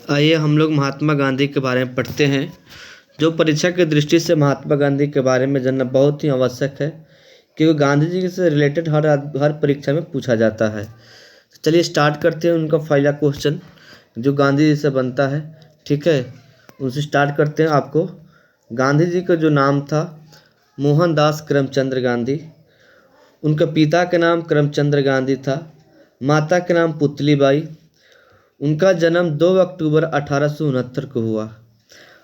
आइए हम लोग महात्मा गांधी के बारे में पढ़ते हैं। जो परीक्षा की दृष्टि से महात्मा गांधी के बारे में जानना बहुत ही आवश्यक है, क्योंकि गांधी जी से रिलेटेड हर परीक्षा में पूछा जाता है। तो चलिए स्टार्ट करते हैं उनका पहला क्वेश्चन जो गांधी जी से बनता है। ठीक है, उनसे स्टार्ट करते हैं। आपको गांधी जी का जो नाम था मोहनदास करमचंद गांधी। उनके पिता का नाम करमचंद गांधी था, माता का नाम पुतलीबाई। उनका जन्म 2 अक्टूबर 1869 को हुआ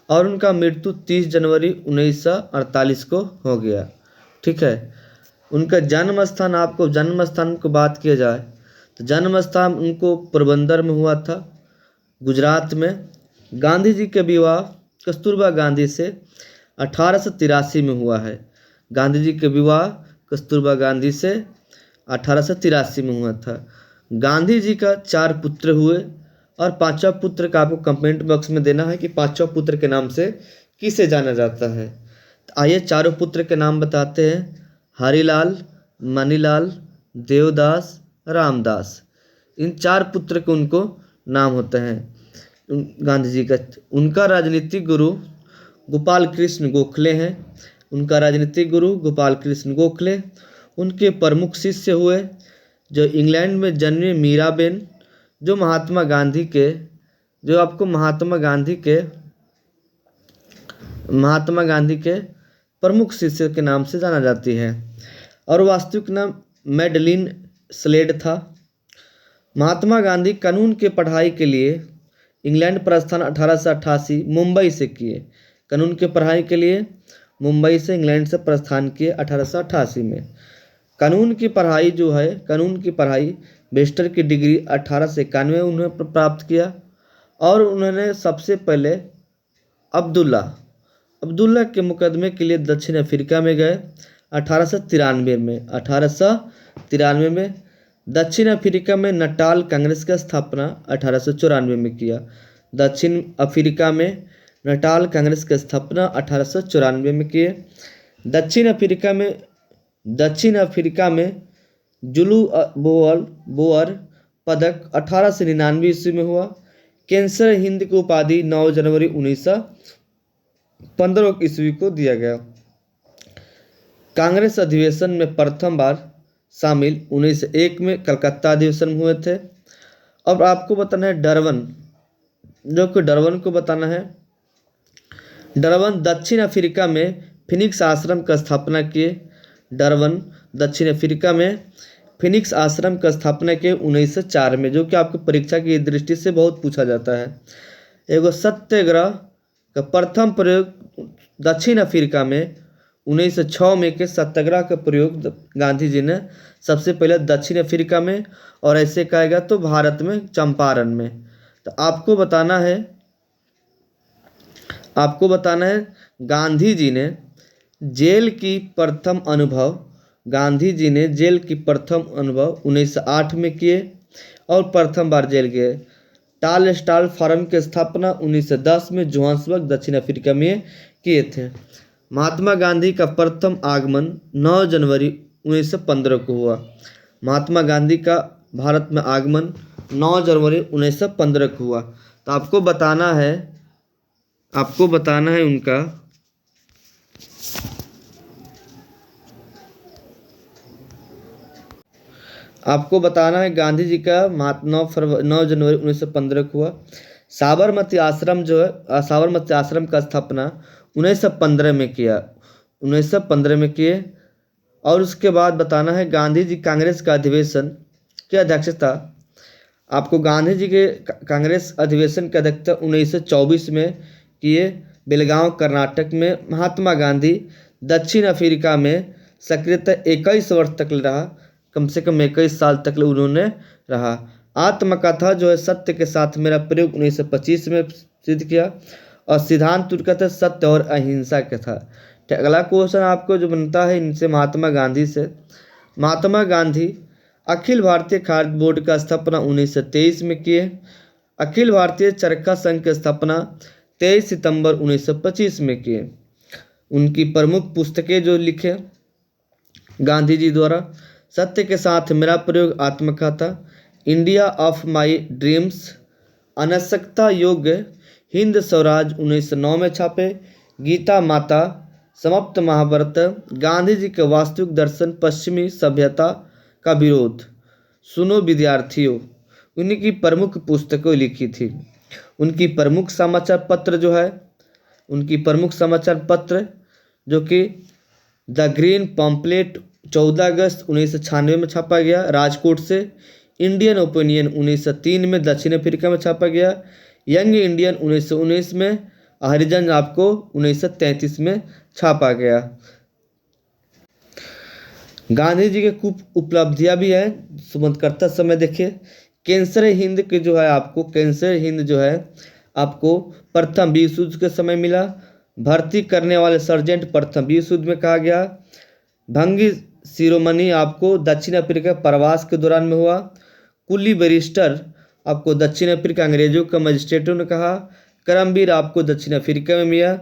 और उनका मृत्यु 30 जनवरी 1948 को हो गया। ठीक है, उनका जन्म स्थान, आपको जन्म स्थान को बात किया जाए तो जन्म स्थान उनको पोरबंदर में हुआ था, गुजरात में। गांधी जी का विवाह कस्तूरबा गांधी से 1883 में हुआ है। गांधी जी का विवाह कस्तूरबा गांधी से 1883 में हुआ था। गांधी जी का 4 पुत्र हुए और 5वां पुत्र का आपको कमेंट बॉक्स में देना है कि 5वां पुत्र के नाम से किसे जाना जाता है। तो आइए चारों पुत्र के नाम बताते हैं। हरिलाल, मनीलाल, देवदास, रामदास। इन 4 पुत्र के उनको नाम होते हैं गांधी जी का। उनका राजनीतिक गुरु गोपाल कृष्ण गोखले हैं। उनका राजनीतिक गुरु गोपाल कृष्ण गोखले। उनके प्रमुख शिष्य हुए जो इंग्लैंड में जन्मी मीराबेन, जो महात्मा गांधी के प्रमुख शिष्य के नाम से जाना जाती है। और वास्तविक नाम मैडलिन स्लेड था। महात्मा गांधी कानून के पढ़ाई के लिए इंग्लैंड प्रस्थान 1888 मुंबई से किए। कानून के पढ़ाई के लिए मुंबई से इंग्लैंड से प्रस्थान किए 1888 में। कानून की पढ़ाई बैरिस्टर की डिग्री 1891 उन्होंने प्राप्त किया। और उन्होंने सबसे पहले अब्दुल्ला के मुकदमे के लिए दक्षिण अफ्रीका में गए 1893 में। दक्षिण अफ्रीका में नटाल कांग्रेस का स्थापना 1894 में किया। दक्षिण अफ्रीका में नटाल कांग्रेस की स्थापना 1894 में किए। दक्षिण अफ्रीका में जुलू बोअर पदक 1899 ईस्वी में हुआ। कैंसर हिंद की उपाधि 9 जनवरी 1915 ईस्वी को दिया गया। कांग्रेस अधिवेशन में प्रथम बार शामिल 1901 में कलकत्ता अधिवेशन में हुए थे। अब आपको बताना है डरबन को बताना है। डरबन दक्षिण अफ्रीका में फिनिक्स आश्रम का स्थापना किए। डरबन दक्षिण अफ्रीका में फिनिक्स आश्रम का स्थापना किए 1904 में, जो कि आपको परीक्षा की दृष्टि से बहुत पूछा जाता है। एगो सत्याग्रह का प्रथम प्रयोग दक्षिण अफ्रीका में 1906 में के सत्याग्रह का प्रयोग गांधी जी ने सबसे पहले दक्षिण अफ्रीका में, और ऐसे कहेगा तो भारत में चंपारण में। तो आपको बताना है गांधी जी ने जेल की प्रथम अनुभव 1908 में किए और प्रथम बार जेल गए। टाल स्टाल फार्म की स्थापना 1910 में जोहान्सबर्ग दक्षिण अफ्रीका में किए थे। महात्मा गांधी का प्रथम आगमन 9 जनवरी 1915 को हुआ। महात्मा गांधी का भारत में आगमन 9 जनवरी 1915 को हुआ। तो आपको बताना है उनका गांधी जी का 9 जनवरी 1915 को हुआ। साबरमती आश्रम का स्थापना 1915 में किए। और उसके बाद बताना है गांधी जी कांग्रेस का अधिवेशन की अध्यक्षता। आपको गांधी जी के कांग्रेस अधिवेशन की अध्यक्षता 1924 में किए बेलगांव कर्नाटक में। महात्मा गांधी दक्षिण अफ्रीका में सक्रियतः 21 वर्ष तक रहा। कम से कम 21 साल तक उन्होंने रहा। आत्मकथा जो है सत्य के साथ मेरा प्रयोग 1925 में सिद्ध किया। और सिद्धांत उनका था सत्य और अहिंसा का था। अगला क्वेश्चन आपको जो बनता है इनसे महात्मा गांधी अखिल भारतीय खाद्य बोर्ड का स्थापना 1923 में किए। अखिल भारतीय चरखा संघ की स्थापना 23 सितंबर 1925 में किए। उनकी प्रमुख पुस्तकें जो लिखे गांधी जी द्वारा, सत्य के साथ मेरा प्रयोग आत्मकथा, इंडिया ऑफ माई ड्रीम्स, अनासक्ता योग्य हिंद स्वराज 1909 में छापे, गीता माता, समाप्त महाभारत, गांधी जी के वास्तविक दर्शन, पश्चिमी सभ्यता का विरोध। सुनो विद्यार्थियों, उन्हीं की प्रमुख पुस्तकें लिखी थी। उनकी प्रमुख समाचार पत्र जो कि द ग्रीन पॉम्पलेट 14 अगस्त 1996 में छापा गया राजकोट से, इंडियन ओपिनियन 1903 में दक्षिण अफ्रीका में छापा गया, यंग इंडियन 1919 में, हरिजन आपको 1933 में छापा गया। गांधी जी के कुछ उपलब्धियां भी हैं, सुमत करता समय देखिए। कैंसर हिंद जो है आपको प्रथम विश्व युद्ध के समय मिला। भर्ती करने वाले सर्जेंट प्रथम विश्व युद्ध में कहा गया। भंगी शिरोमणि आपको दक्षिण अफ्रीका प्रवास के दौरान में हुआ। कुली बैरिस्टर आपको दक्षिण अफ्रीका अंग्रेजों के मजिस्ट्रेटों ने कहा। करमवीर आपको दक्षिण अफ्रीका में मिला।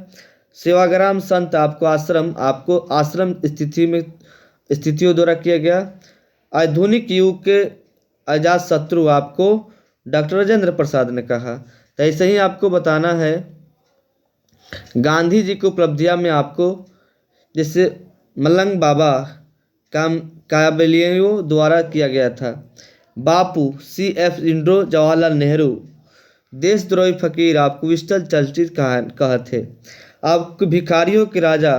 सेवाग्राम संत आपको आश्रम स्थितियों द्वारा किया गया। आधुनिक युग के अजात शत्रु आपको डॉक्टर राजेंद्र प्रसाद ने कहा। तो ऐसे ही आपको बताना है गांधी जी की उपलब्धियां में आपको, जैसे मलंग बाबा काबलियों द्वारा किया गया था। बापू CF इंड्रो जवाहरलाल नेहरू देशद्रोही फकीर आपको विस्टल चर्चित कहा थे। आपको भिखारियों के राजा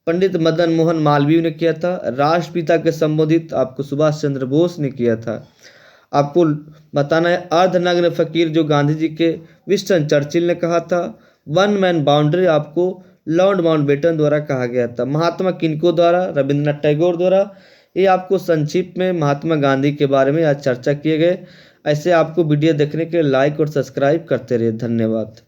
पंडित मदन मोहन मालवीय ने किया था। राष्ट्रपिता के संबोधित आपको सुभाष चंद्र बोस ने किया था। आपको बताना है अर्धनग्न फकीर जो गांधी जी के विंस्टन चर्चिल ने कहा था। वन मैन बाउंड्री आपको लॉर्ड माउंटबेटन द्वारा कहा गया था। महात्मा किनको द्वारा, रविंद्रनाथ टैगोर द्वारा। ये आपको संक्षिप्त में महात्मा गांधी के बारे में आज चर्चा किए गए। ऐसे आपको वीडियो देखने के लिए लाइक और सब्सक्राइब करते रहिए। धन्यवाद।